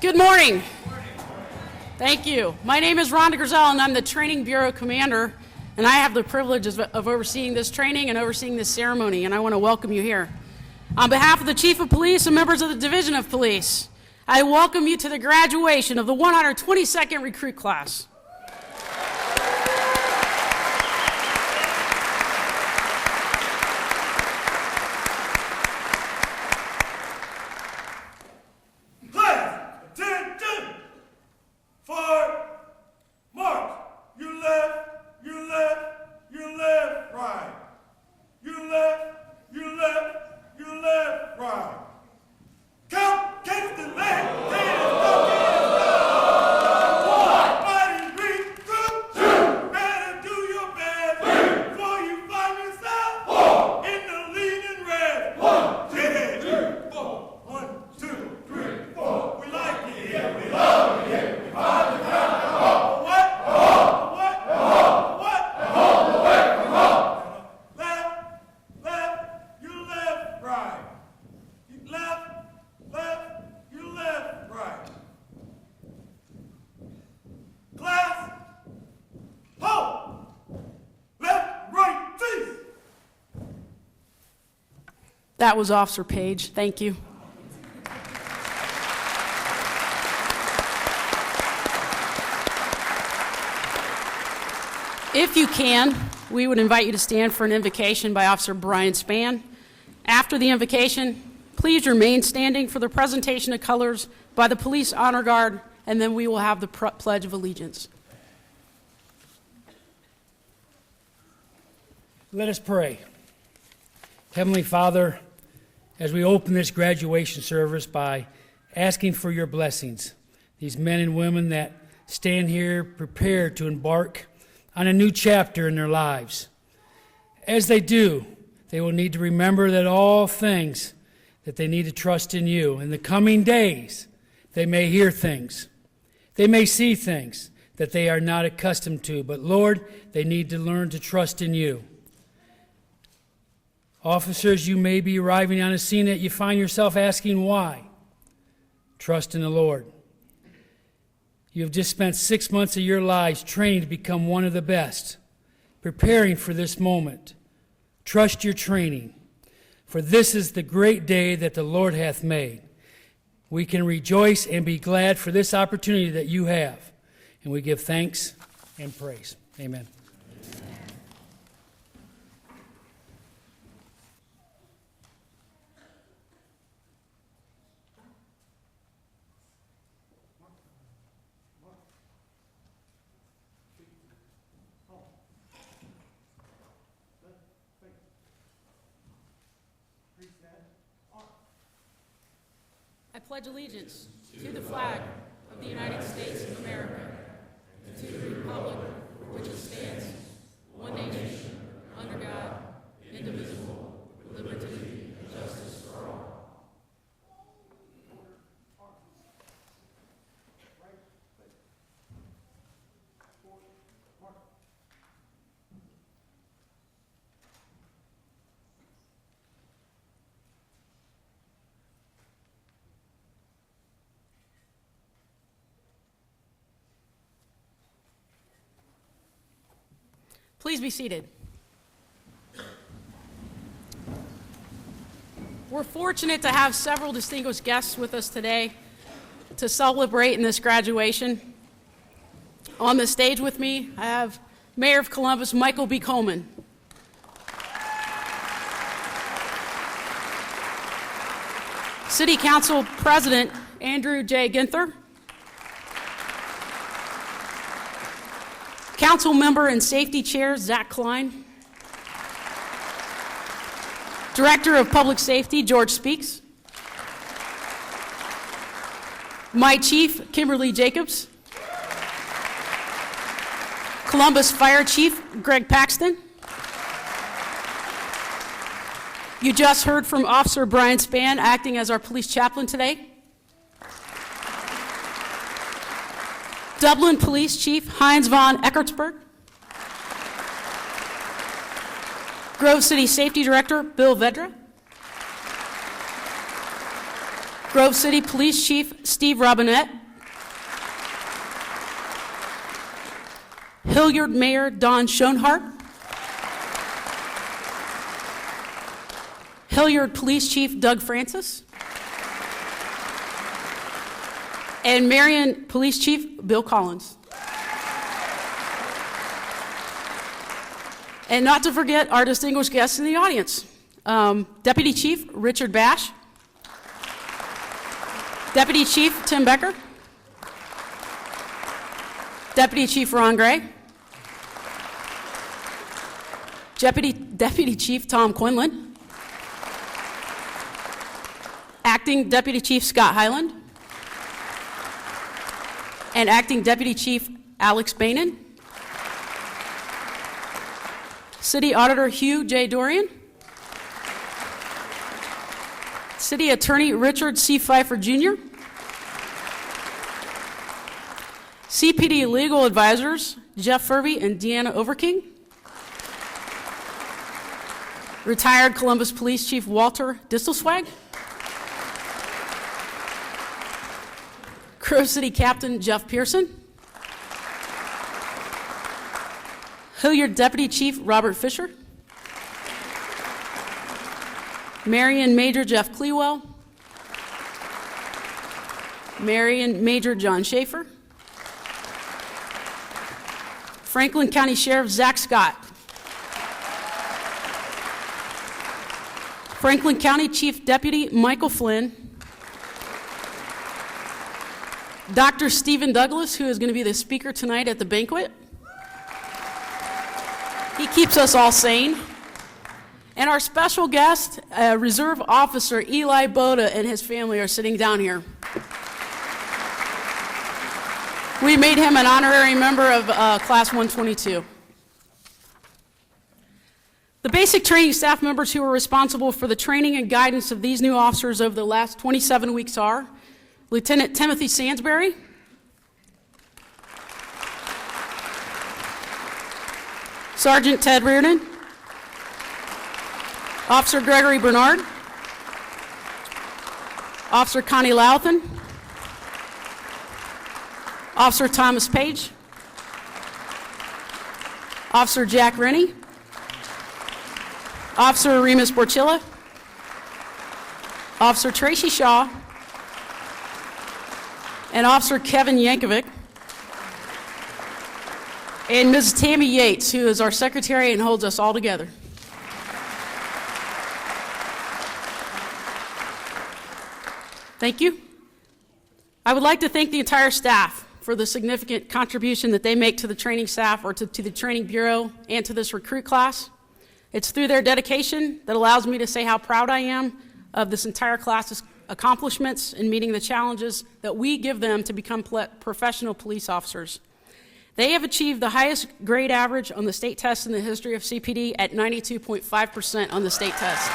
Good morning. Thank you. My name is Rhonda Griselle, and I'm the Training Bureau Commander, and I have the privilege of overseeing this training and overseeing this ceremony, and I want to welcome you here. On behalf of the Chief of Police and members of the Division of Police, I welcome you to the graduation of the 122nd Recruit Class. That was Officer Page. Thank you. If you can, we would invite you to stand for an invocation by Officer Brian Spann. After the invocation, please remain standing for the presentation of colors by the Police Honor Guard, and then we will have the Pledge of Allegiance. Let us pray. Heavenly Father, as we open this graduation service by asking for your blessings, these men and women that stand here prepared to embark on a new chapter in their lives. As they do, they will need to remember that all things that they need to trust in you. In the coming days, they may hear things. They may see things that they are not accustomed to. But Lord, they need to learn to trust in you. Officers, you may be arriving on a scene that you find yourself asking why. Trust in the Lord. You have just spent 6 months of your lives training to become one of the best, preparing for this moment. Trust your training, for this is the great day that the Lord hath made. We can rejoice and be glad for this opportunity that you have, and we give thanks and praise. Amen. I pledge allegiance to the flag of the United States of America, and to the republic for which it stands, one nation, under God, indivisible, with liberty and justice for all. Please be seated. We're fortunate to have several distinguished guests with us today to celebrate in this graduation. On the stage with me, I have Mayor of Columbus, Michael B. Coleman. City Council President, Andrew J. Ganther. Council Member and Safety Chair, Zach Klein. Director of Public Safety, George Speaks. My Chief, Kimberly Jacobs. Columbus Fire Chief, Greg Paxton. You just heard from Officer Brian Spann, acting as our police chaplain today. Dublin Police Chief Heinz von Eckertsberg. Grove City Safety Director Bill Vedra. Grove City Police Chief Steve Robinette, Hilliard Mayor Don Schoenhart, Hilliard Police Chief Doug Francis, and Marion Police Chief Bill Collins. And not to forget our distinguished guests in the audience. Deputy Chief Richard Bash, Deputy Chief Tim Becker, Deputy Chief Ron Gray, Deputy Chief Tom Quinlan, Acting Deputy Chief Scott Hyland, and Acting Deputy Chief Alex Bainan, City Auditor Hugh J. Dorian, City Attorney Richard C. Pfeiffer Jr., Cpd Legal Advisors Jeff Furby and Deanna Overking, Retired Columbus Police Chief Walter Distelzweig, Grove City Captain Jeff Pearson, Hilliard Deputy Chief Robert Fisher, Marion Major Jeff Clewell, Marion Major John Schaefer, Franklin County Sheriff Zach Scott, Franklin County Chief Deputy Michael Flynn, Dr. Stephen Douglas, who is going to be the speaker tonight at the banquet. He keeps us all sane. And our special guest, Reserve Officer Eli Boda and his family are sitting down here. We made him an honorary member of Class 122. The basic training staff members who are responsible for the training and guidance of these new officers over the last 27 weeks are Lieutenant Timothy Sansbury, Sergeant Ted Reardon, Officer Gregory Bernard, Officer Connie Louthan, Officer Thomas Page, Officer Jack Rennie, Officer Remus Borchilla, Officer Tracy Shaw, and Officer Kevin Yankovic, and Mrs. Tammy Yates, who is our secretary and holds us all together. Thank you. I would like to thank the entire staff for the significant contribution that they make to the training staff or to the training bureau and to this recruit class. It's through their dedication that allows me to say how proud I am of this entire class's accomplishments in meeting the challenges that we give them to become professional police officers. They have achieved the highest grade average on the state test in the history of CPD at 92.5% on the state test.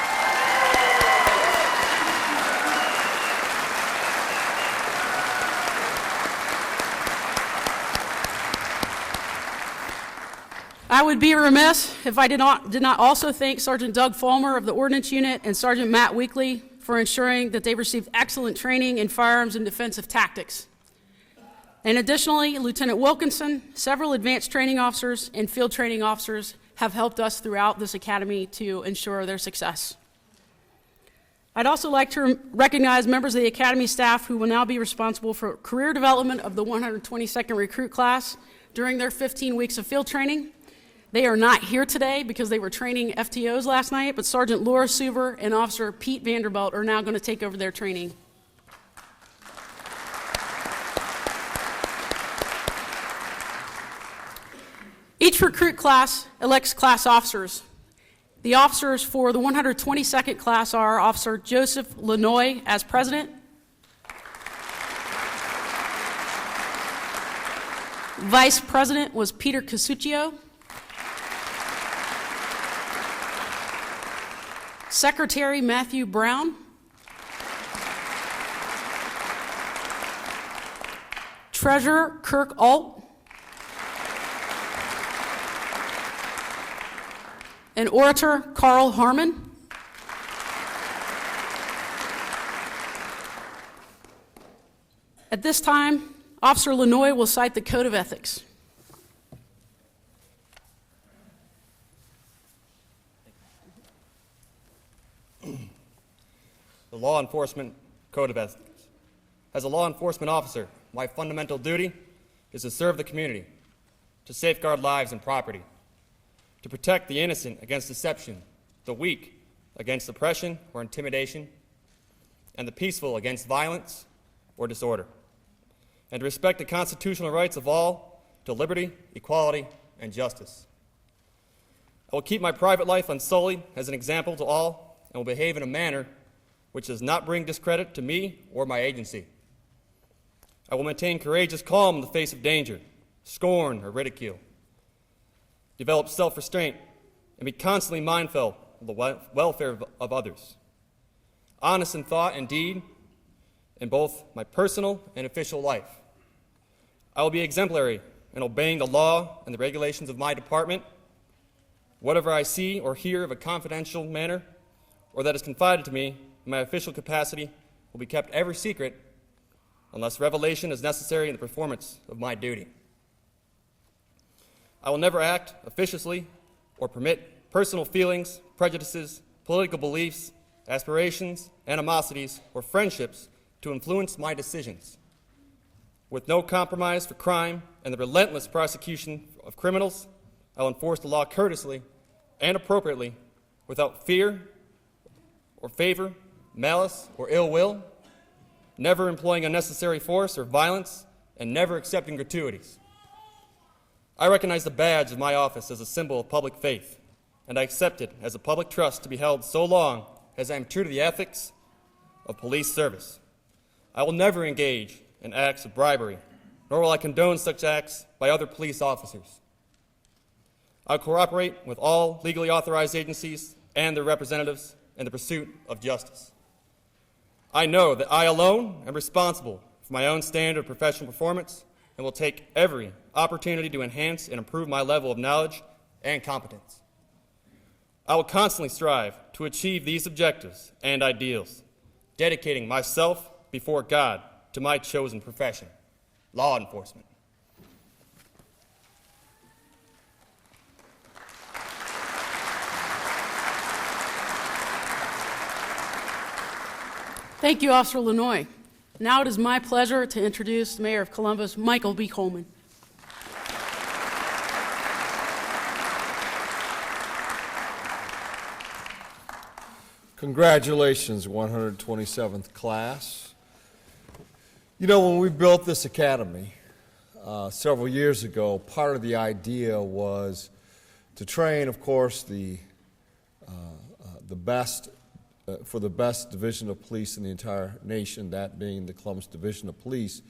I would be remiss if I did not also thank Sergeant Doug Fulmer of the Ordnance Unit and Sergeant Matt Weekly for ensuring that they received excellent training in firearms and defensive tactics. And additionally, Lieutenant Wilkinson, several advanced training officers, and field training officers have helped us throughout this academy to ensure their success. I'd also like to recognize members of the academy staff who will now be responsible for career development of the 122nd recruit class during their 15 weeks of field training. They are not here today because they were training FTOs last night, but Sergeant Laura Suber and Officer Pete Vanderbilt are now going to take over their training. Each recruit class elects class officers. The officers for the 122nd class are Officer Joseph Lanoy as president, Vice President was Peter Casuccio, Secretary Matthew Brown, Treasurer Kirk Alt, and Orator Karl Harmon. At this time, Officer Lanoy will cite the Code of Ethics. The Law Enforcement Code of Ethics. As a law enforcement officer, my fundamental duty is to serve the community, to safeguard lives and property, to protect the innocent against deception, the weak against oppression or intimidation, and the peaceful against violence or disorder, and to respect the constitutional rights of all to liberty, equality, and justice. I will keep my private life unsullied as an example to all and will behave in a manner which does not bring discredit to me or my agency. I will maintain courageous calm in the face of danger, scorn, or ridicule, develop self-restraint, and be constantly mindful of the welfare of others, honest in thought and deed in both my personal and official life. I will be exemplary in obeying the law and the regulations of my department. Whatever I see or hear of a confidential manner or that is confided to me in my official capacity will be kept ever secret unless revelation is necessary in the performance of my duty. I will never act officiously or permit personal feelings, prejudices, political beliefs, aspirations, animosities, or friendships to influence my decisions. With no compromise for crime and the relentless prosecution of criminals, I will enforce the law courteously and appropriately without fear or favor, malice or ill will, never employing unnecessary force or violence, and never accepting gratuities. I recognize the badge of my office as a symbol of public faith, and I accept it as a public trust to be held so long as I am true to the ethics of police service. I will never engage in acts of bribery, nor will I condone such acts by other police officers. I will cooperate with all legally authorized agencies and their representatives in the pursuit of justice. I know that I alone am responsible for my own standard of professional performance and will take every opportunity to enhance and improve my level of knowledge and competence. I will constantly strive to achieve these objectives and ideals, dedicating myself before God to my chosen profession, law enforcement. Thank you, Officer Lanoy. Now it is my pleasure to introduce the Mayor of Columbus, Michael B. Coleman. Congratulations, 127th class. You know, when we built this academy several years ago, part of the idea was to train, of course, the best for the best division of police in the entire nation, that being the Columbus Division of Police.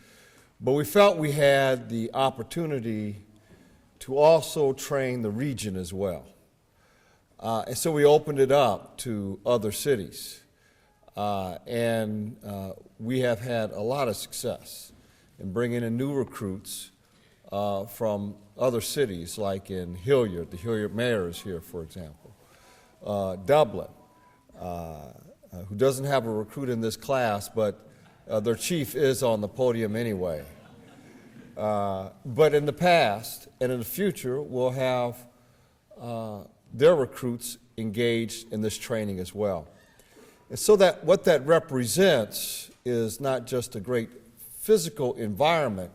But we felt we had the opportunity to also train the region as well. And so we opened it up to other cities. And we have had a lot of success in bringing in new recruits from other cities, like in Hilliard. The Hilliard mayor is here, for example. Dublin, who doesn't have a recruit in this class, but their chief is on the podium anyway. But in the past and in the future, we'll have their recruits engaged in this training as well. And so that what that represents is not just a great physical environment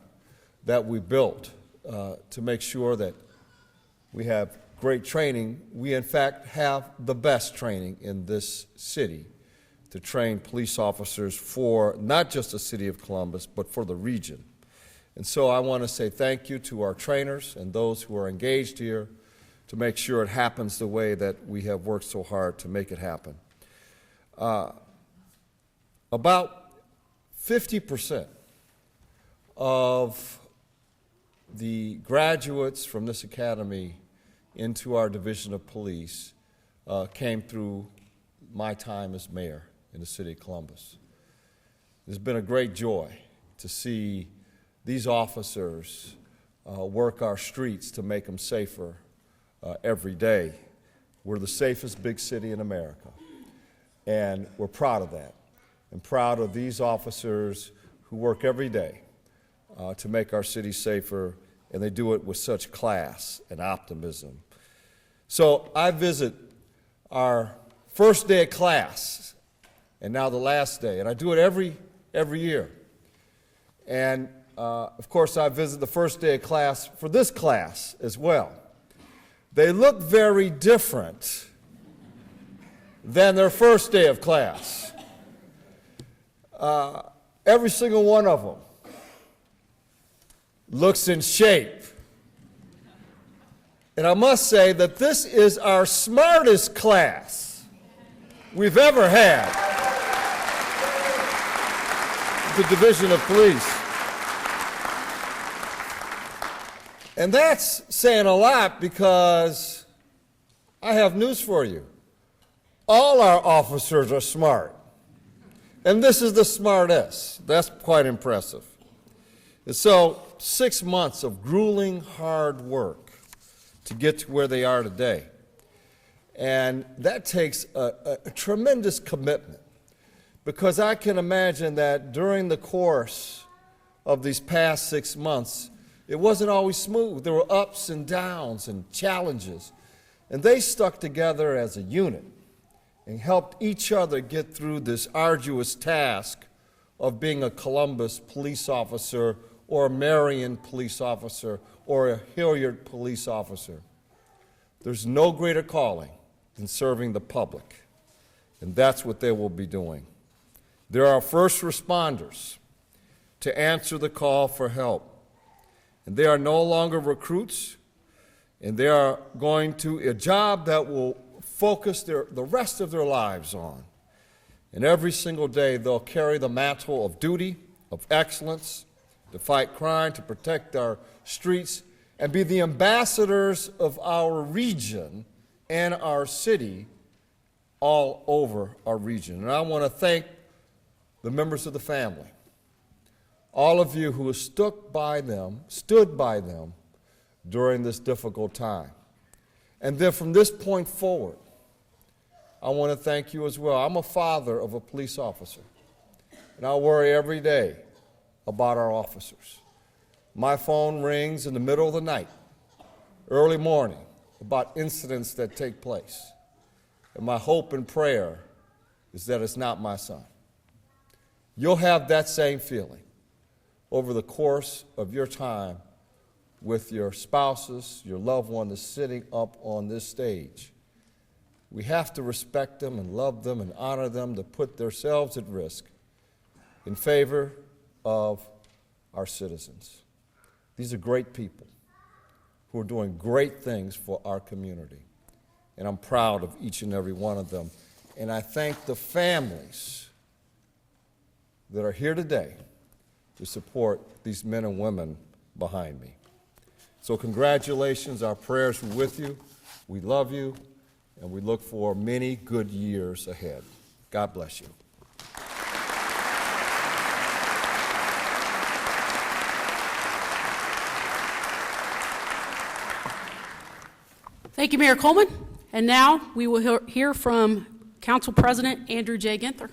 that we built to make sure that we have great training. We, in fact, have the best training in this city to train police officers for not just the city of Columbus, but for the region. And so I want to say thank you to our trainers and those who are engaged here to make sure it happens the way that we have worked so hard to make it happen. About 50% of the graduates from this academy into our division of police came through my time as mayor in the city of Columbus. It's been a great joy to see these officers work our streets to make them safer every day. We're the safest big city in America, and we're proud of that, and proud of these officers who work every day to make our city safer, and they do it with such class and optimism. So I visit our first day of class, and now the last day, and I do it every year. And of course, I visit the first day of class for this class as well. They look very different than their first day of class. Every single one of them looks in shape. And I must say that this is our smartest class we've ever had, the Division of Police. And that's saying a lot, because I have news for you. All our officers are smart. And this is the smartest. That's quite impressive. And so 6 months of grueling hard work to get to where they are today. And that takes a tremendous commitment, because I can imagine that during the course of these past 6 months, it wasn't always smooth. There were ups and downs and challenges. And they stuck together as a unit and helped each other get through this arduous task of being a Columbus police officer or a Marion police officer or a Hilliard police officer. There's no greater calling than serving the public, and that's what they will be doing. They're our first responders to answer the call for help. And they are no longer recruits, and they are going to a job that will focus the rest of their lives on. And every single day they'll carry the mantle of duty, of excellence, to fight crime, to protect our streets, and be the ambassadors of our region and our city all over our region. And I want to thank the members of the family, all of you who have stood by them during this difficult time. And then from this point forward, I want to thank you as well. I'm a father of a police officer, and I worry every day about our officers. My phone rings in the middle of the night, early morning, about incidents that take place. And my hope and prayer is that it's not my son. You'll have that same feeling over the course of your time with your spouses, your loved one that's sitting up on this stage. We have to respect them and love them and honor them, to put themselves at risk in favor of our citizens. These are great people who are doing great things for our community, and I'm proud of each and every one of them. And I thank the families that are here today to support these men and women behind me. So congratulations, our prayers are with you. We love you, and we look for many good years ahead. God bless you. Thank you, Mayor Coleman. And now we will hear from Council President Andrew J. Ganther.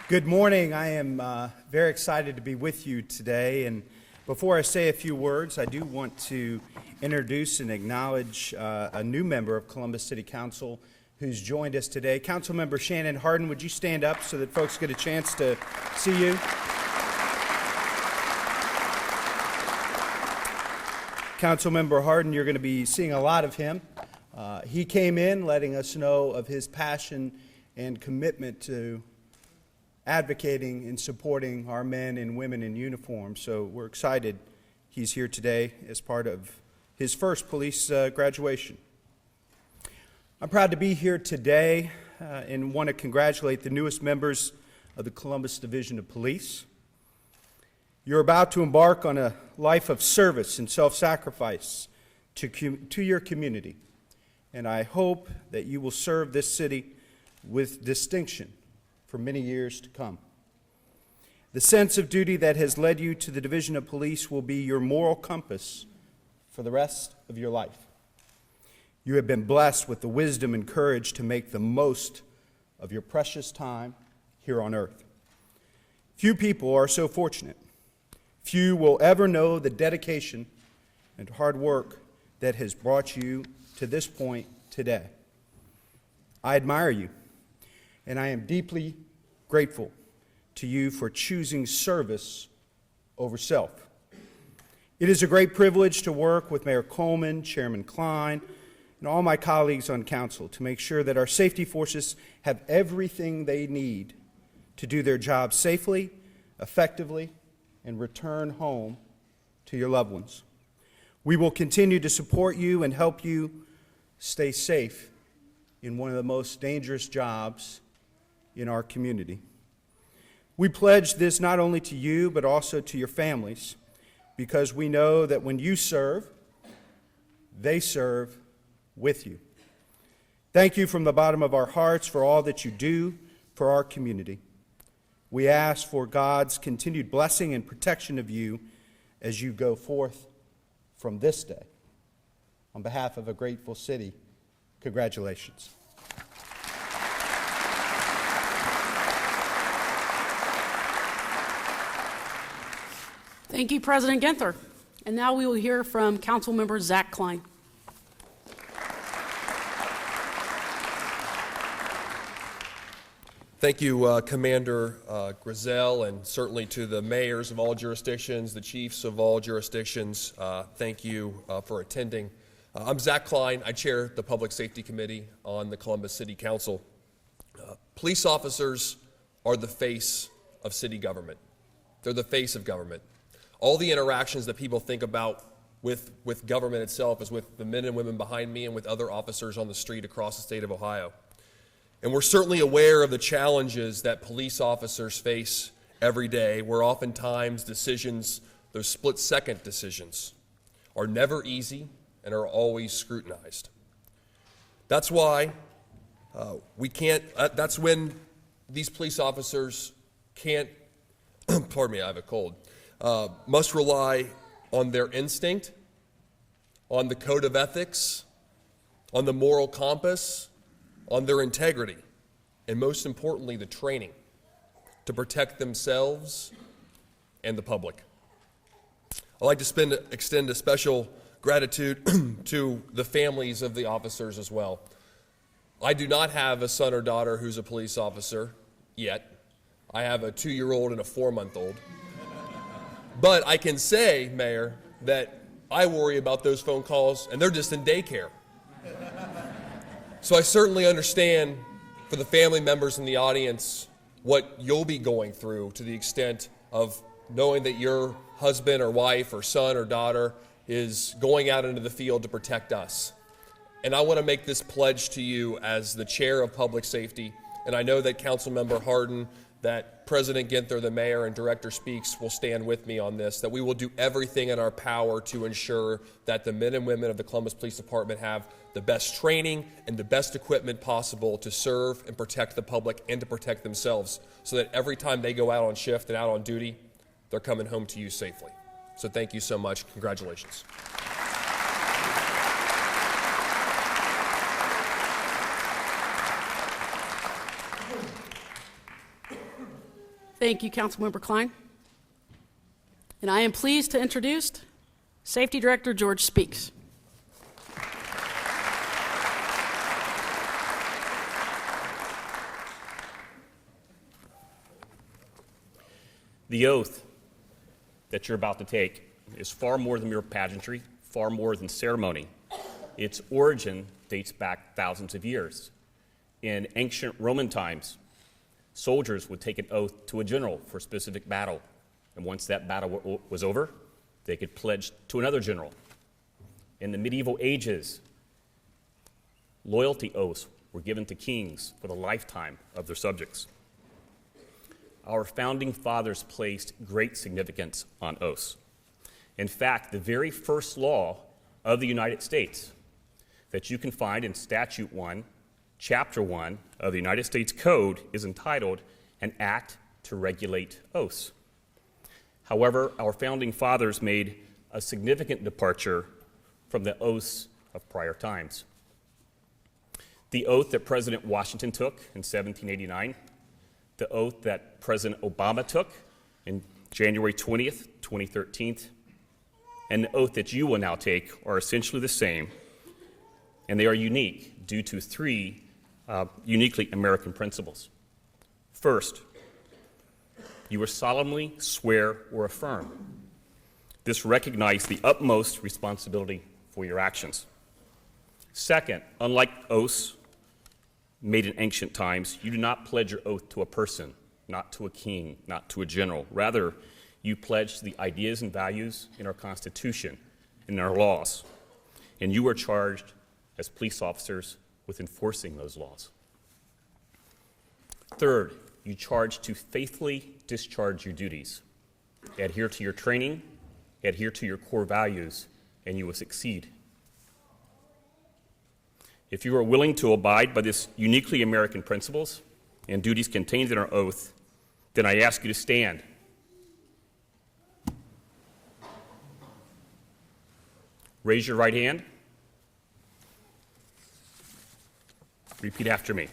Good morning. I am very excited to be with you today. And before I say a few words, I do want to introduce and acknowledge a new member of Columbus City Council who's joined us today. Councilmember Shannon Harden, would you stand up so that folks get a chance to see you? Councilmember Harden, you're going to be seeing a lot of him. He came in letting us know of his passion and commitment to advocating and supporting our men and women in uniform. So we're excited he's here today as part of his first police graduation. I'm proud to be here today and want to congratulate the newest members of the Columbus Division of Police. You're about to embark on a life of service and self-sacrifice to your community, and I hope that you will serve this city with distinction for many years to come. The sense of duty that has led you to the Division of Police will be your moral compass for the rest of your life. You have been blessed with the wisdom and courage to make the most of your precious time here on earth. Few people are so fortunate. Few will ever know the dedication and hard work that has brought you to this point today. I admire you, and I am deeply grateful to you for choosing service over self. It is a great privilege to work with Mayor Coleman, Chairman Klein, and all my colleagues on council to make sure that our safety forces have everything they need to do their jobs safely, effectively, and return home to your loved ones. We will continue to support you and help you stay safe in one of the most dangerous jobs in our community. We pledge this not only to you, but also to your families, because we know that when you serve, they serve with you. Thank you from the bottom of our hearts for all that you do for our community. We ask for God's continued blessing and protection of you as you go forth from this day. On behalf of a grateful city, congratulations. Thank you, President Ganther. And now we will hear from Councilmember Zach Klein. Thank you, Commander Grizzell, and certainly to the mayors of all jurisdictions, the chiefs of all jurisdictions. Thank you for attending. I'm Zach Klein. I chair the Public Safety Committee on the Columbus City Council. Police officers are the face of city government. They're the face of government. All the interactions that people think about with government itself is with the men and women behind me and with other officers on the street across the state of Ohio. And we're certainly aware of the challenges that police officers face every day, where oftentimes decisions, those split-second decisions, are never easy and are always scrutinized. That's why that's when these police officers can't, pardon me, I have a cold, must rely on their instinct, on the code of ethics, on the moral compass, on their integrity, and most importantly, the training to protect themselves and the public. I'd like to extend a special gratitude to the families of the officers as well. I do not have a son or daughter who's a police officer yet. I have a 2-year-old and a 4-month-old. But I can say, Mayor, that I worry about those phone calls, and they're just in daycare. So I certainly understand for the family members in the audience what you'll be going through, to the extent of knowing that your husband or wife or son or daughter is going out into the field to protect us. And I want to make this pledge to you as the chair of public safety, and I know that Councilmember Harden, that President Ganther, the mayor, and Director Speaks will stand with me on this, that we will do everything in our power to ensure that the men and women of the Columbus Police Department have the best training and the best equipment possible to serve and protect the public and to protect themselves, so that every time they go out on shift and out on duty, they're coming home to you safely. So thank you so much. Congratulations. Thank you, Councilmember Klein. And I am pleased to introduce Safety Director George Speaks. The oath that you're about to take is far more than mere pageantry, far more than ceremony. Its origin dates back thousands of years. In ancient Roman times, soldiers would take an oath to a general for a specific battle, and once that battle was over, they could pledge to another general. In the medieval ages, loyalty oaths were given to kings for the lifetime of their subjects. Our founding fathers placed great significance on oaths. In fact, the very first law of the United States that you can find in Statute 1, Chapter 1 of the United States Code is entitled An Act to Regulate Oaths. However, our founding fathers made a significant departure from the oaths of prior times. The oath that President Washington took in 1789, the oath that President Obama took in January 20th, 2013, and the oath that you will now take are essentially the same, and they are unique due to three uniquely American principles. First, you will solemnly swear or affirm. This recognizes the utmost responsibility for your actions. Second, unlike oaths made in ancient times, you do not pledge your oath to a person, not to a king, not to a general. Rather, you pledge to the ideas and values in our Constitution and in our laws, and you are charged as police officers with enforcing those laws. Third, you charge to faithfully discharge your duties, adhere to your training, adhere to your core values, and you will succeed. If you are willing to abide by these uniquely American principles and duties contained in our oath, then I ask you to stand. Raise your right hand. Repeat after me.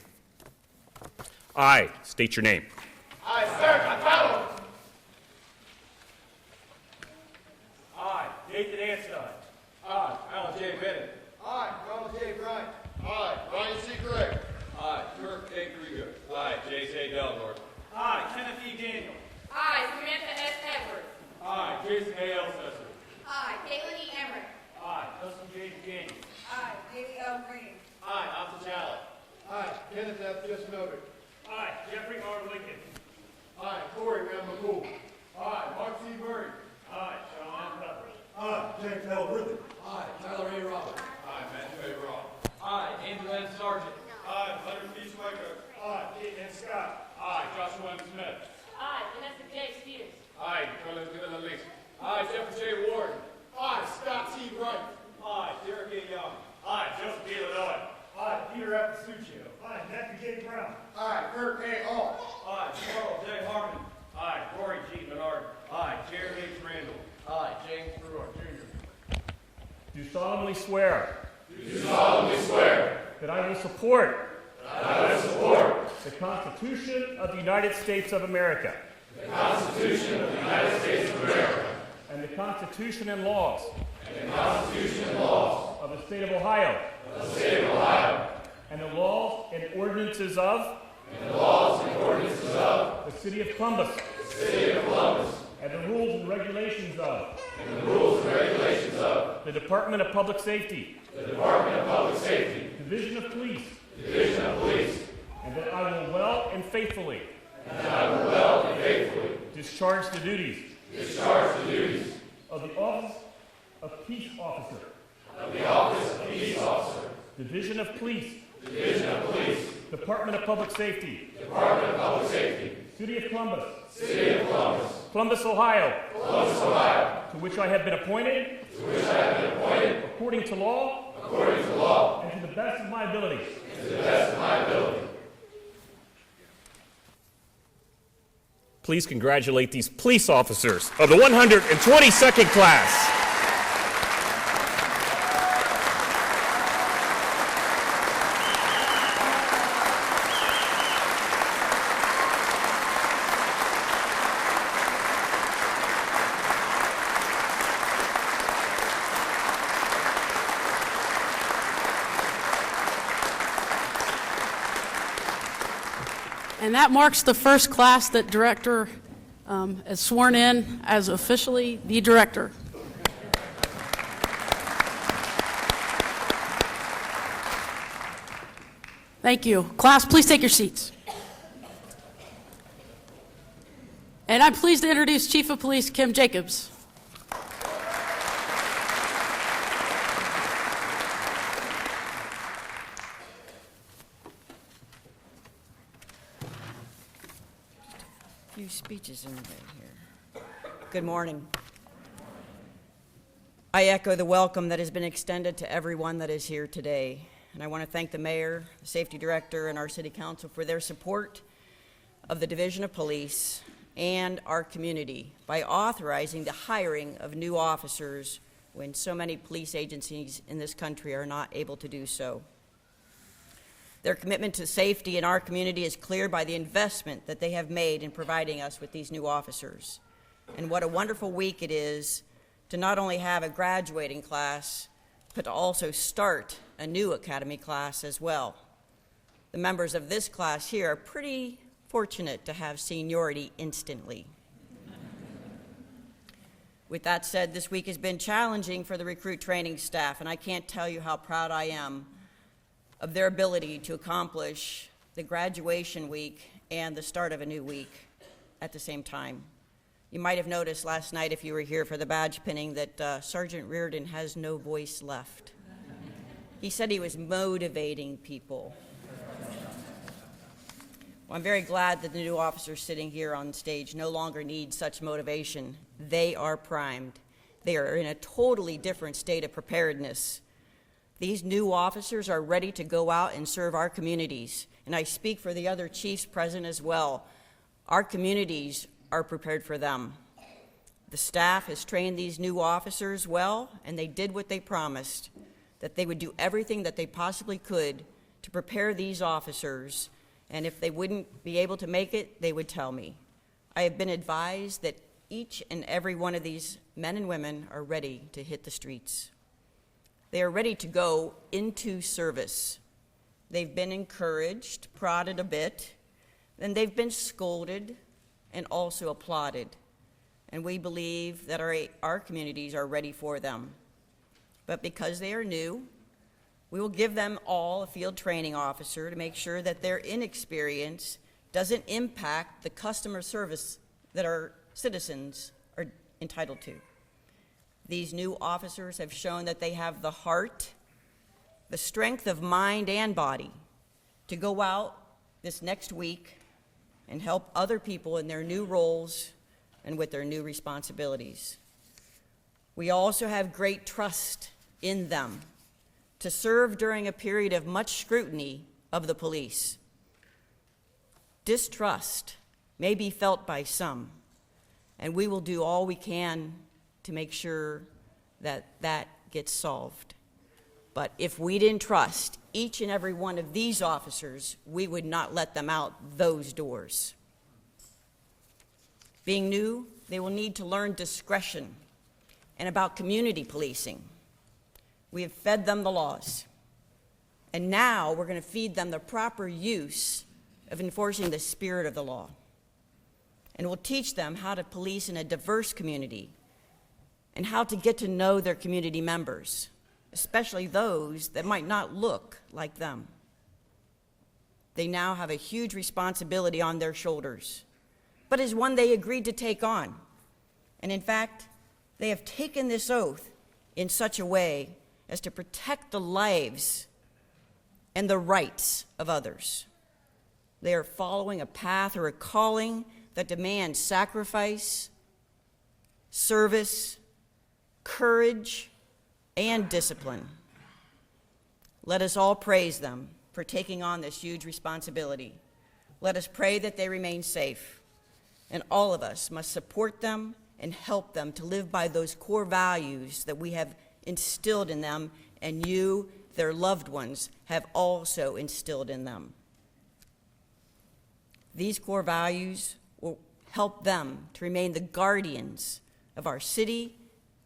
I state your name. I, sir, Untitled. I, Nathan Anstine. I, Alan J. Bennett. I, Ronald J. Bryant. I, Ryan C. Gregg. I, Kirk A. Krieger. I, J.C. Delnor. I, Kenneth E. Daniel. I, Samantha S. Edwards. I, Jason A. Elsesser. I, Caitlin E. Emmerich. I, Justin J. Daniels. I, Jamie L. Green. I, Alton Challett. I, Kenneth F. Dismilder. I, Jeffrey R. Lincoln. I, Corey M. McCool. I, Mark C. Murray. I, Sean M. Pepper. I, James L. Ridley. I, Tyler A. Roberts. I, Matthew A. Ross. I, Andrew N. Sargent. I, Leonard P. Schweikert. I, Peyton N. Scott. I, Joshua M. Smith. I, Vanessa J. Spears. I, Carlos Gonzalez. I, Jeffrey J. Ward. I, Scott T. Wright. I, Derek A. Young. I, Joseph B. Lanois. I, Peter F. Succio. I, Matthew J. Brown. I, Kirk A. Alt. I, Karl J. Harmon. I, Rory G. Menard. I, Jeremy H. Randall. I, James Brewer, Jr. Do solemnly swear Do solemnly swear that I will support that I will support the Constitution of the United States of America the Constitution of the United States of America and the Constitution and laws and the Constitution and laws of the State of Ohio of the State of Ohio and the laws and ordinances of and the laws and ordinances of the City of Columbus the City of Columbus and the rules and regulations of and the rules and regulations of the Department of Public Safety, the Department of Public Safety, Division of Police, Division of Police, and that I will well and faithfully and that I will well and faithfully discharge the duties discharge the duties of the Office of Peace Officer, of the Office of Peace Officer, Division of Police, Division of Police, Department of Public Safety, Department of Public Safety, City of Columbus, City of Columbus, Columbus, Ohio, Columbus, Ohio, to which I have been appointed to which I have been appointed according to law according to law and to the best of my ability. to the best of my ability. Please congratulate these police officers of the 122nd class. And that marks the first class that Director is sworn in as officially the Director. Thank you. Class, please take your seats. And I'm pleased to introduce Chief of Police Kim Jacobs. Few speeches in there here. Good morning. I echo the welcome that has been extended to everyone that is here today. And I want to thank the mayor, the safety director, and our city council for their support of the Division of Police and our community by authorizing the hiring of new officers when so many police agencies in this country are not able to do so. Their commitment to safety in our community is clear by the investment that they have made in providing us with these new officers. And what a wonderful week it is to not only have a graduating class, but to also start a new academy class as well. The members of this class here are pretty fortunate to have seniority instantly. With that said, this week has been challenging for the recruit training staff, and I can't tell you how proud I am of their ability to accomplish the graduation week and the start of a new week at the same time. You might have noticed last night, if you were here for the badge pinning, that Sergeant Reardon has no voice left. He said he was motivating people. Well, I'm very glad that the new officers sitting here on stage no longer need such motivation. They are primed. They are in a totally different state of preparedness. These new officers are ready to go out and serve our communities. And I speak for the other chiefs present as well. Our communities are prepared for them. The staff has trained these new officers well, and they did what they promised, that they would do everything that they possibly could to prepare these officers. And if they wouldn't be able to make it, they would tell me. I have been advised that each and every one of these men and women are ready to hit the streets. They are ready to go into service. They've been encouraged, prodded a bit, then they've been scolded and also applauded. And we believe that our communities are ready for them. But because they are new, we will give them all a field training officer to make sure that their inexperience doesn't impact the customer service that our citizens are entitled to. These new officers have shown that they have the heart, the strength of mind and body to go out this next week and help other people in their new roles and with their new responsibilities. We also have great trust in them to serve during a period of much scrutiny of the police. Distrust may be felt by some, and we will do all we can to make sure that that gets solved. But if we didn't trust each and every one of these officers, we would not let them out those doors. Being new, they will need to learn discretion and about community policing. We have fed them the laws, and now we're going to feed them the proper use of enforcing the spirit of the law. And we'll teach them how to police in a diverse community and how to get to know their community members, especially those that might not look like them. They now have a huge responsibility on their shoulders, but is one they agreed to take on. And in fact, they have taken this oath in such a way as to protect the lives and the rights of others. They are following a path or a calling that demands sacrifice, service, courage, and discipline. Let us all praise them for taking on this huge responsibility. Let us pray that they remain safe, and all of us must support them and help them to live by those core values that we have instilled in them, and you, their loved ones, have also instilled in them. These core values will help them to remain the guardians of our city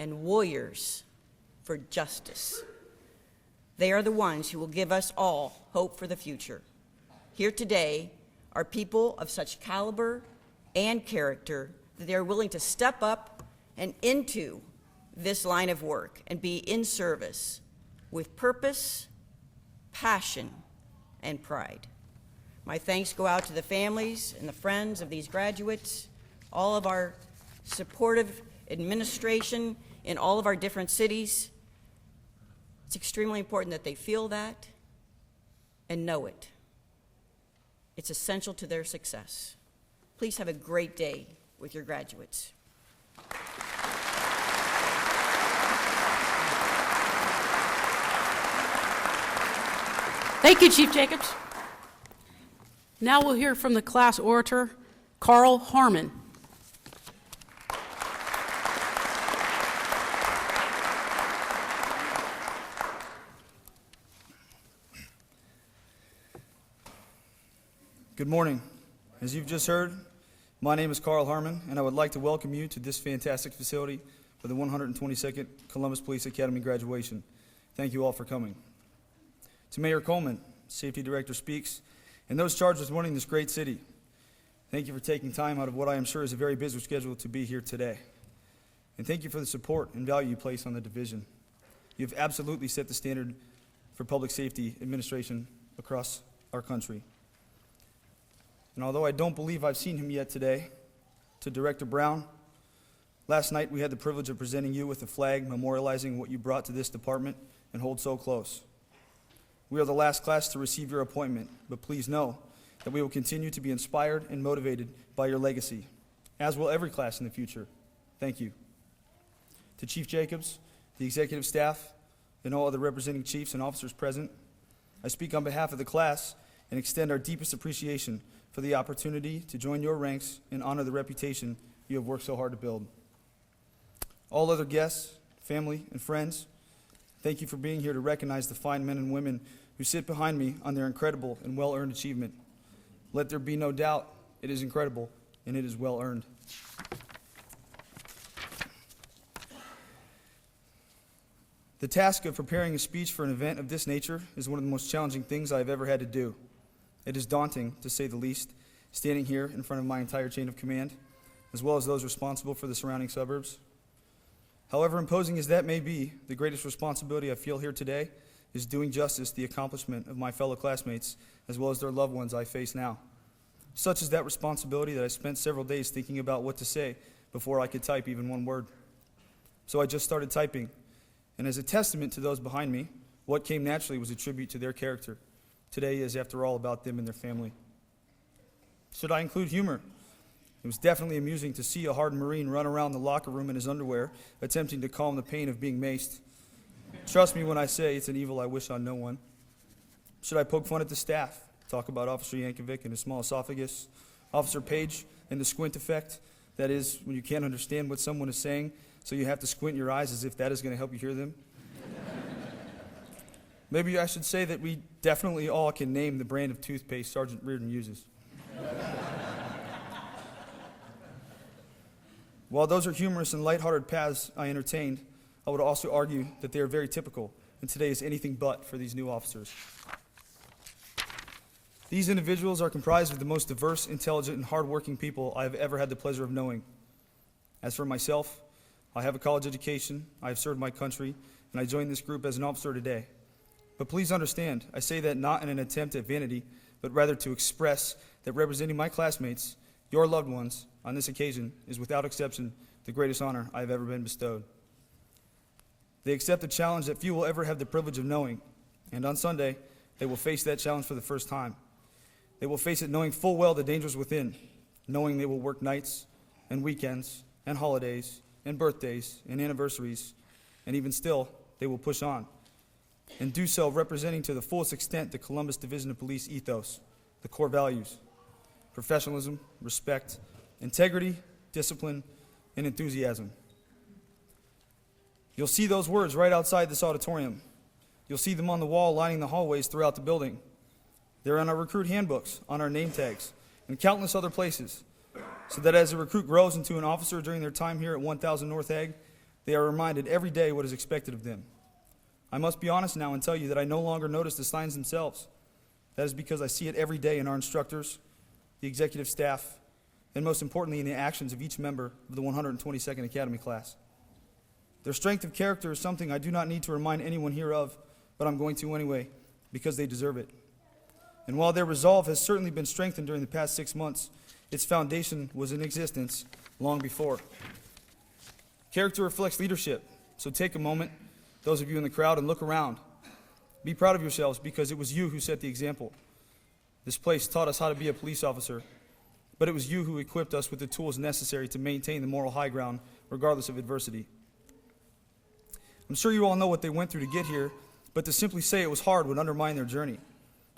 and warriors for justice. They are the ones who will give us all hope for the future. Here today are people of such caliber and character that they are willing to step up and into this line of work and be in service with purpose, passion, and pride. My thanks go out to the families and the friends of these graduates, all of our supportive administration in all of our different cities. It's extremely important that they feel that and know it. It's essential to their success. Please have a great day with your graduates. Thank you, Chief Jacobs. Now we'll hear from the class orator, Karl Harmon. Good morning. As you've just heard, my name is Karl Harmon, and I would like to welcome you to this fantastic facility for the 122nd Columbus Police Academy graduation. Thank you all for coming. To Mayor Coleman, Safety Director speaks, and those charged with running this great city, thank you for taking time out of what I am sure is a very busy schedule to be here today. And thank you for the support and value you place on the division. You have absolutely set the standard for public safety administration across our country. And although I don't believe I've seen him yet today, to Director Brown, last night we had the privilege of presenting you with a flag memorializing what you brought to this department and hold so close. We are the last class to receive your appointment, but please know that we will continue to be inspired and motivated by your legacy, as will every class in the future. Thank you. To Chief Jacobs, the executive staff, and all other representing chiefs and officers present, I speak on behalf of the class and extend our deepest appreciation for the opportunity to join your ranks and honor the reputation you have worked so hard to build. All other guests, family, and friends, thank you for being here to recognize the fine men and women who sit behind me on their incredible and well-earned achievement. Let there be no doubt, it is incredible and it is well-earned. The task of preparing a speech for an event of this nature is one of the most challenging things I've ever had to do. It is daunting, to say the least, standing here in front of my entire chain of command, as well as those responsible for the surrounding suburbs. However imposing as that may be, the greatest responsibility I feel here today is doing justice to the accomplishment of my fellow classmates, as well as their loved ones I face now. Such is that responsibility that I spent several days thinking about what to say before I could type even one word. So I just started typing. And as a testament to those behind me, what came naturally was a tribute to their character. Today is, after all, about them and their family. Should I include humor? It was definitely amusing to see a hardened Marine run around the locker room in his underwear, attempting to calm the pain of being maced. Trust me when I say it's an evil I wish on no one. Should I poke fun at the staff? Talk about Officer Yankovic and his small esophagus, Officer Page and the squint effect, that is, when you can't understand what someone is saying, so you have to squint your eyes as if that is going to help you hear them? Maybe I should say that we definitely all can name the brand of toothpaste Sergeant Reardon uses. While those are humorous and lighthearted paths I entertained, I would also argue that they are very typical, and today is anything but for these new officers. These individuals are comprised of the most diverse, intelligent, and hardworking people I have ever had the pleasure of knowing. As for myself, I have a college education, I have served my country, and I joined this group as an officer today. But please understand, I say that not in an attempt at vanity, but rather to express that representing my classmates, your loved ones, on this occasion is without exception the greatest honor I have ever been bestowed. They accept a challenge that few will ever have the privilege of knowing, and on Sunday, they will face that challenge for the first time. They will face it knowing full well the dangers within, knowing they will work nights and weekends and holidays and birthdays and anniversaries, and even still, they will push on and do so representing to the fullest extent the Columbus Division of Police ethos, the core values: professionalism, respect, integrity, discipline, and enthusiasm. You'll see those words right outside this auditorium. You'll see them on the wall lining the hallways throughout the building. They're on our recruit handbooks, on our name tags, and countless other places, so that as a recruit grows into an officer during their time here at 1000 North Egg, they are reminded every day what is expected of them. I must be honest now and tell you that I no longer notice the signs themselves. That is because I see it every day in our instructors, the executive staff, and most importantly in the actions of each member of the 122nd Academy class. Their strength of character is something I do not need to remind anyone here of, but I'm going to anyway, because they deserve it. And while their resolve has certainly been strengthened during the past 6 months, its foundation was in existence long before. Character reflects leadership, so take a moment, those of you in the crowd, and look around. Be proud of yourselves because it was you who set the example. This place taught us how to be a police officer, but it was you who equipped us with the tools necessary to maintain the moral high ground regardless of adversity. I'm sure you all know what they went through to get here, but to simply say it was hard would undermine their journey.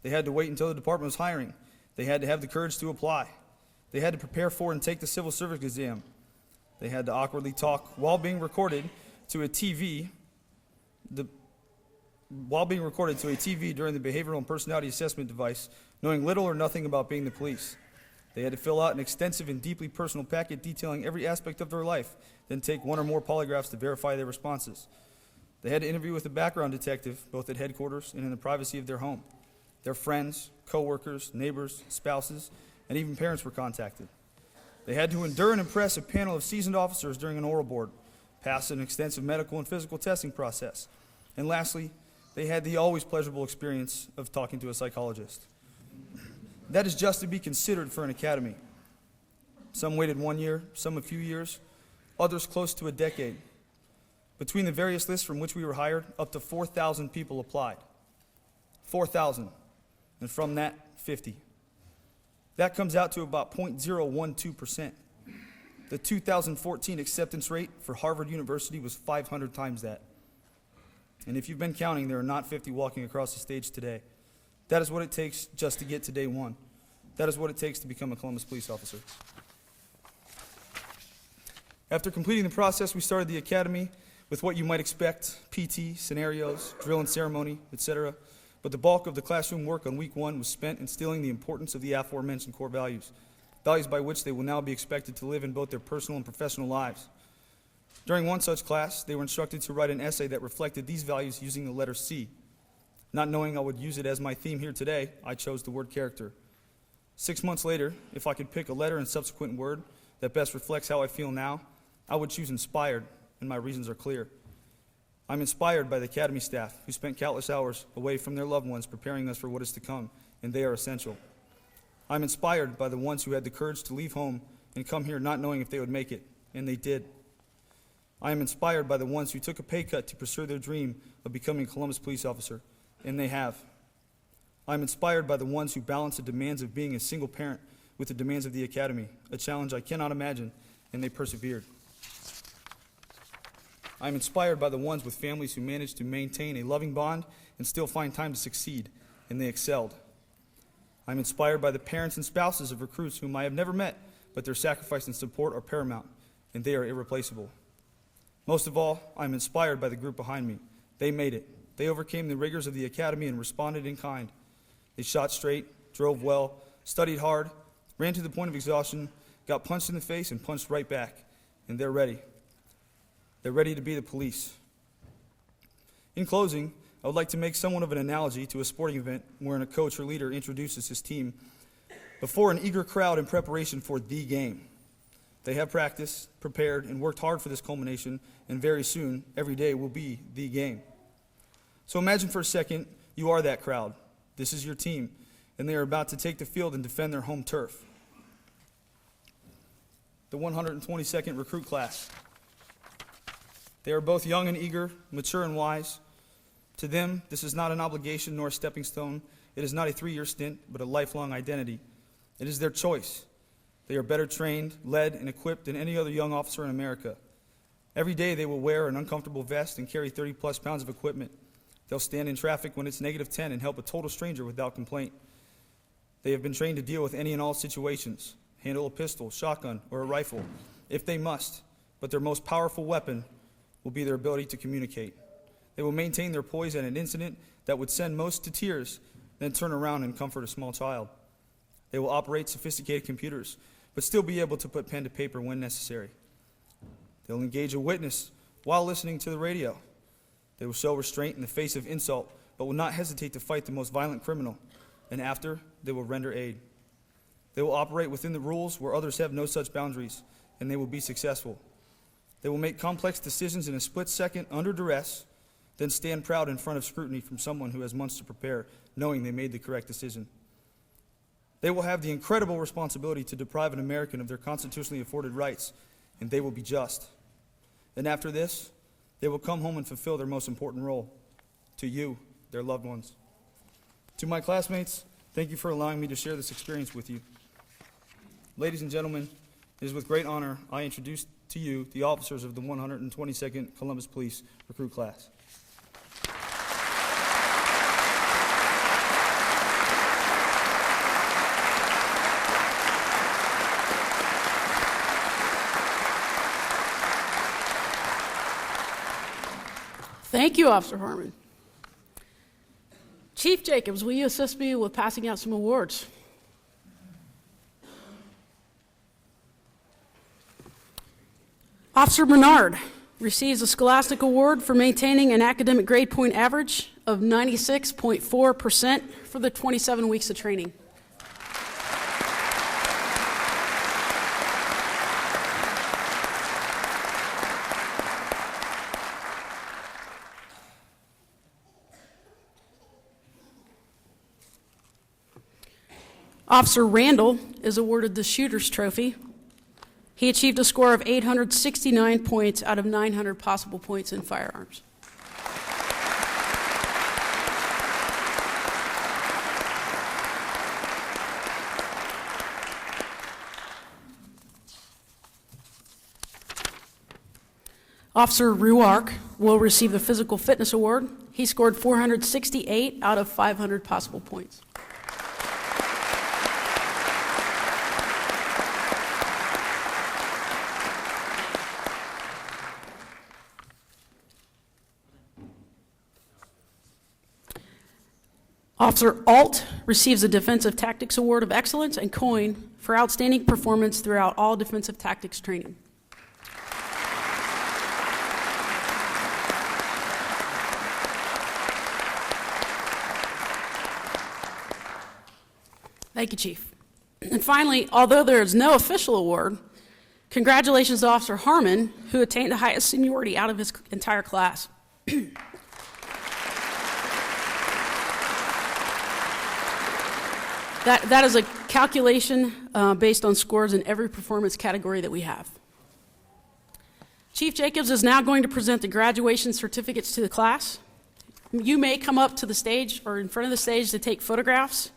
They had to wait until the department was hiring. They had to have the courage to apply. They had to prepare for and take the civil service exam. They had to awkwardly talk while being recorded to a TV while being recorded to a TV during the behavioral and personality assessment device, knowing little or nothing about being the police. They had to fill out an extensive and deeply personal packet detailing every aspect of their life, then take one or more polygraphs to verify their responses. They had to interview with a background detective, both at headquarters and in the privacy of their home. Their friends, co-workers, neighbors, spouses, and even parents were contacted. They had to endure and impress a panel of seasoned officers during an oral board, pass an extensive medical and physical testing process, and lastly, they had the always pleasurable experience of talking to a psychologist. That is just to be considered for an academy. Some waited 1 year, some a few years, others close to a decade. Between the various lists from which we were hired, up to 4,000 people applied. 4,000, and from that, 50. That comes out to about 0.012%. The 2014 acceptance rate for Harvard University was 500 times that. And if you've been counting, there are not 50 walking across the stage today. That is what it takes just to get to day one. That is what it takes to become a Columbus police officer. After completing the process, we started the academy with what you might expect: PT, scenarios, drill and ceremony, etc. But the bulk of the classroom work on week one was spent instilling the importance of the aforementioned core values, values by which they will now be expected to live in both their personal and professional lives. During one such class, they were instructed to write an essay that reflected these values using the letter C. Not knowing I would use it as my theme here today, I chose the word character. 6 months later, if I could pick a letter and subsequent word that best reflects how I feel now, I would choose inspired, and my reasons are clear. I'm inspired by the academy staff who spent countless hours away from their loved ones preparing us for what is to come, and they are essential. I'm inspired by the ones who had the courage to leave home and come here not knowing if they would make it, and they did. I am inspired by the ones who took a pay cut to pursue their dream of becoming a Columbus police officer, and they have. I'm inspired by the ones who balance the demands of being a single parent with the demands of the academy, a challenge I cannot imagine, and they persevered. I'm inspired by the ones with families who managed to maintain a loving bond and still find time to succeed, and they excelled. I'm inspired by the parents and spouses of recruits whom I have never met, but their sacrifice and support are paramount, and they are irreplaceable. Most of all, I'm inspired by the group behind me. They made it. They overcame the rigors of the academy and responded in kind. They shot straight, drove well, studied hard, ran to the point of exhaustion, got punched in the face and punched right back, and they're ready. They're ready to be the police. In closing, I would like to make somewhat of an analogy to a sporting event wherein a coach or leader introduces his team before an eager crowd in preparation for the game. They have practiced, prepared, and worked hard for this culmination, and very soon, every day will be the game. So imagine for a second you are that crowd. This is your team, and they are about to take the field and defend their home turf. The 122nd recruit class. They are both young and eager, mature and wise. To them, this is not an obligation nor a stepping stone. It is not a 3-year stint, but a lifelong identity. It is their choice. They are better trained, led, and equipped than any other young officer in America. Every day they will wear an uncomfortable vest and carry 30-plus pounds of equipment. They'll stand in traffic when it's -10 and help a total stranger without complaint. They have been trained to deal with any and all situations, handle a pistol, shotgun, or a rifle, if they must, but their most powerful weapon will be their ability to communicate. They will maintain their poise at an incident that would send most to tears, then turn around and comfort a small child. They will operate sophisticated computers, but still be able to put pen to paper when necessary. They'll engage a witness while listening to the radio. They will show restraint in the face of insult, but will not hesitate to fight the most violent criminal, and after, they will render aid. They will operate within the rules where others have no such boundaries, and they will be successful. They will make complex decisions in a split second under duress, then stand proud in front of scrutiny from someone who has months to prepare, knowing they made the correct decision. They will have the incredible responsibility to deprive an American of their constitutionally afforded rights, and they will be just. And after this, they will come home and fulfill their most important role, to you, their loved ones. To my classmates, thank you for allowing me to share this experience with you. Ladies and gentlemen, it is with great honor I introduce to you the officers of the 122nd Columbus Police Recruit Class. Thank you, Officer Harmon. Chief Jacobs, will you assist me with passing out some awards? Officer Bernard receives a Scholastic Award for maintaining an academic grade point average of 96.4% for the 27 weeks of training. Officer Randall is awarded the Shooter's Trophy. He achieved a score of 869 points out of 900 possible points in firearms. Officer Ruark will receive the Physical Fitness Award. He scored 468 out of 500 possible points. Officer Alt receives the Defensive Tactics Award of Excellence and coin for outstanding performance throughout all defensive tactics training. Thank you, Chief. And finally, although there is no official award, congratulations to Officer Harmon, who attained the highest seniority out of his entire class. That is a calculation based on scores in every performance category that we have. Chief Jacobs is now going to present the graduation certificates to the class. You may come up to the stage or in front of the stage to take photographs.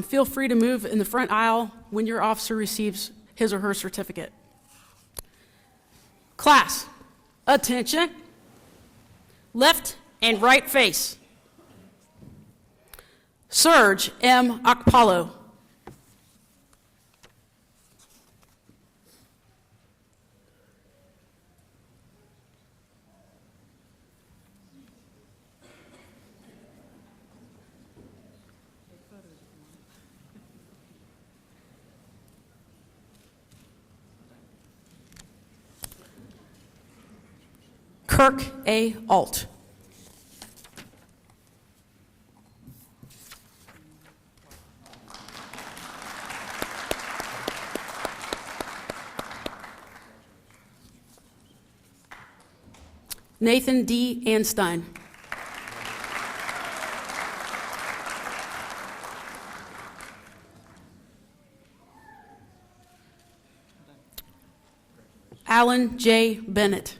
Feel free to move in the front aisle when your officer receives his or her certificate. Class, attention. Left and right face. Serge M. Akpalo. Kirk A. Alt. Nathan D. Anstein. Alan J. Bennett.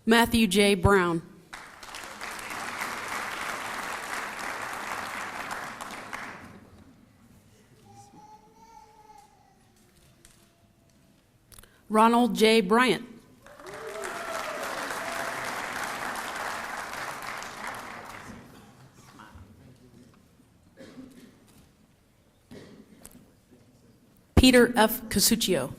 Matthew J. Brown. Ronald J. Bryant. Peter F. Casuccio.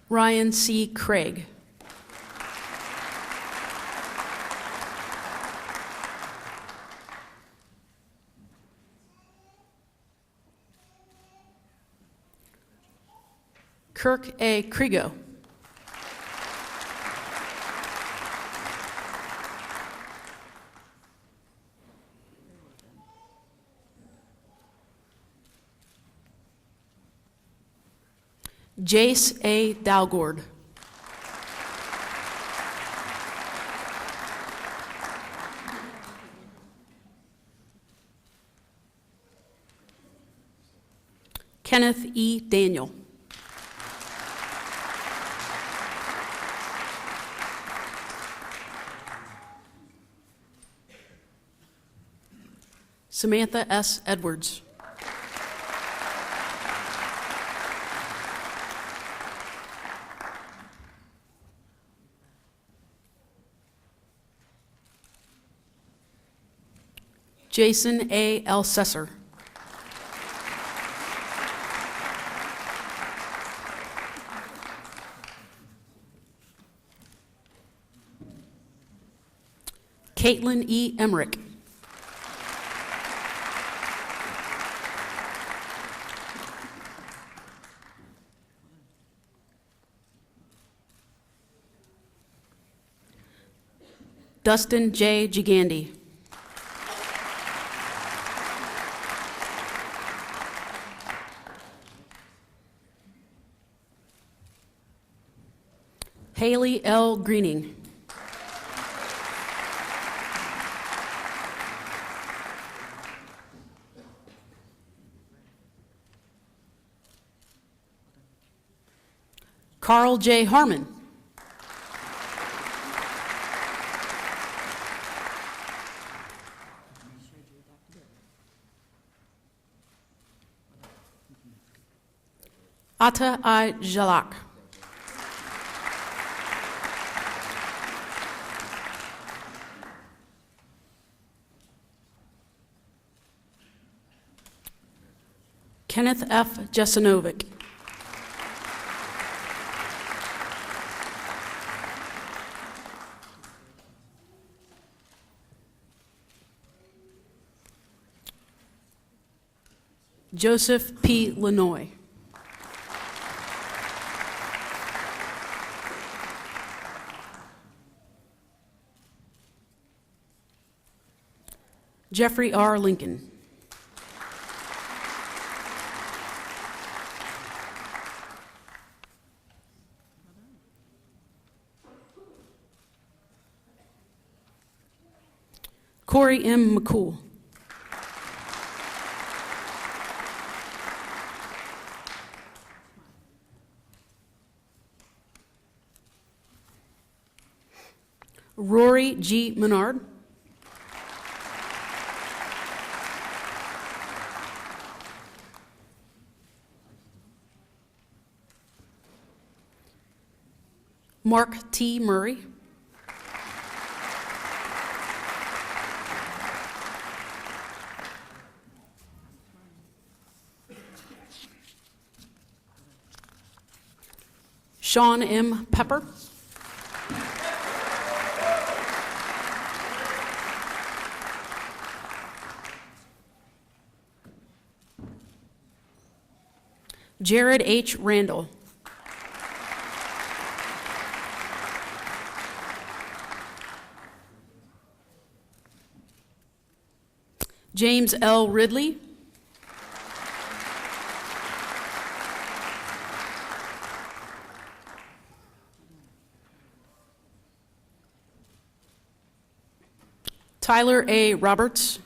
Ryan C. Craig. Kirk A. Krigo. Jace A. Dalgord. Kenneth E. Daniel. Samantha S. Edwards. Jason A. Elsesser. Caitlin E. Emmerich. Dustin J. Gigandi. Haley L. Greening. Karl J. Harmon. Ata I. Jalak. Kenneth F. Jesinovic. Joseph P. Lanoy. Jeffrey R. Lincoln. Corey M. McCool. Rory G. Menard. Mark T. Murray. Sean M. Pepper. Jared H. Randall. James L. Ridley. Tyler A. Roberts.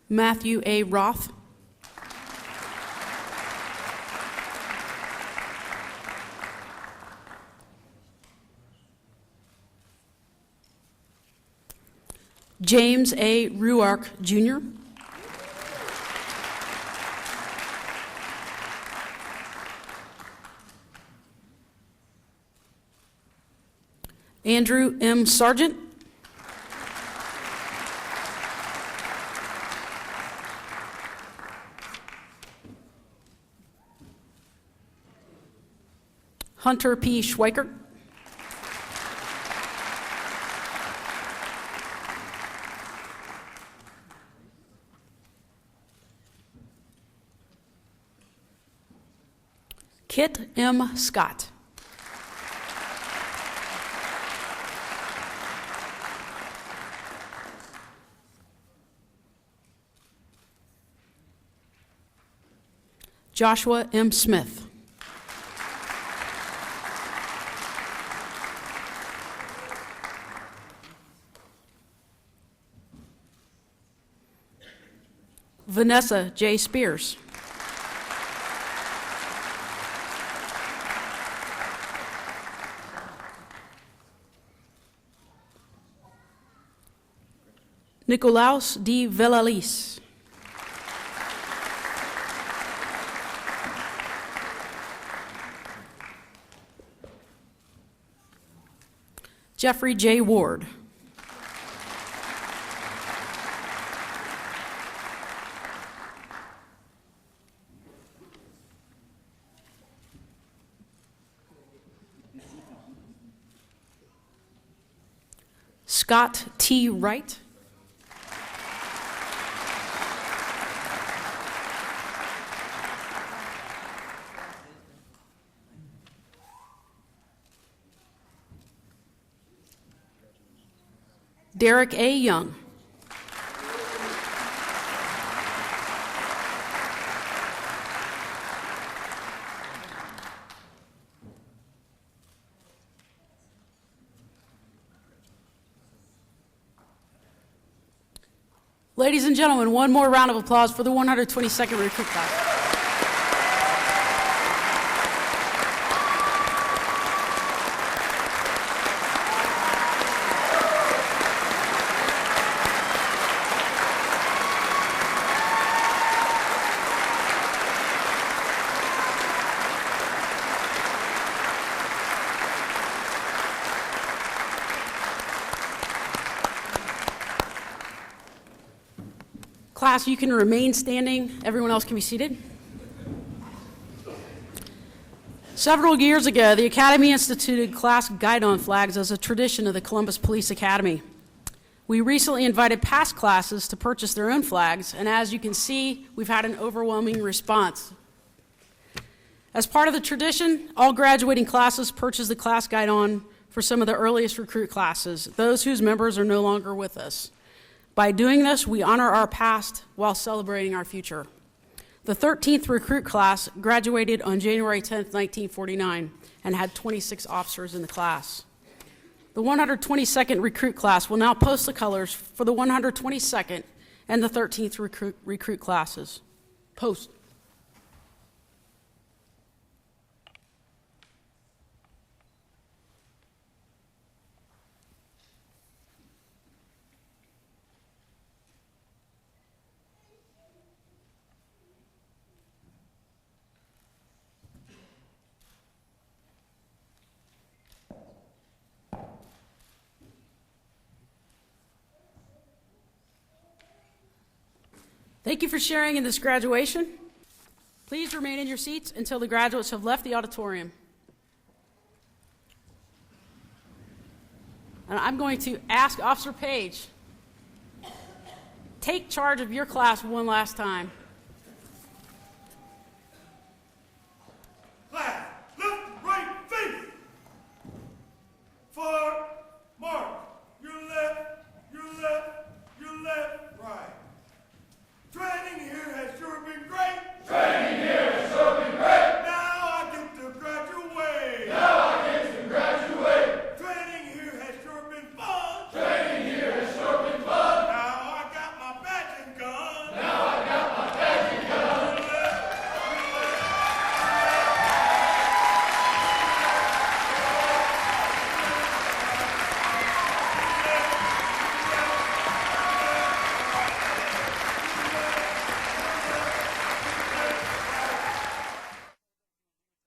Matthew A. Roth. James A. Ruark, Jr. Andrew M. Sargent. Hunter P. Schweikert. Kit M. Scott. Joshua M. Smith. Vanessa J. Spears. Nicolaus D. Villalis. Jeffrey J. Ward. Scott T. Wright. Derek A. Young. Ladies and gentlemen, one more round of applause for the 122nd recruit class. Class, you can remain standing. Everyone else can be seated. Several years ago, the Academy instituted class guide-on flags as a tradition of the Columbus Police Academy. We recently invited past classes to purchase their own flags, and as you can see, we've had an overwhelming response. As part of the tradition, all graduating classes purchase the class guide-on for some of the earliest recruit classes, those whose members are no longer with us. By doing this, we honor our past while celebrating our future. The 13th recruit class graduated on January 10th, 1949, and had 26 officers in the class. The 122nd recruit class will now post the colors for the 122nd and the 13th recruit classes. Post. Thank you for sharing in this graduation. Please remain in your seats until the graduates have left the auditorium. And I'm going to ask Officer Page, take charge of your class one last time.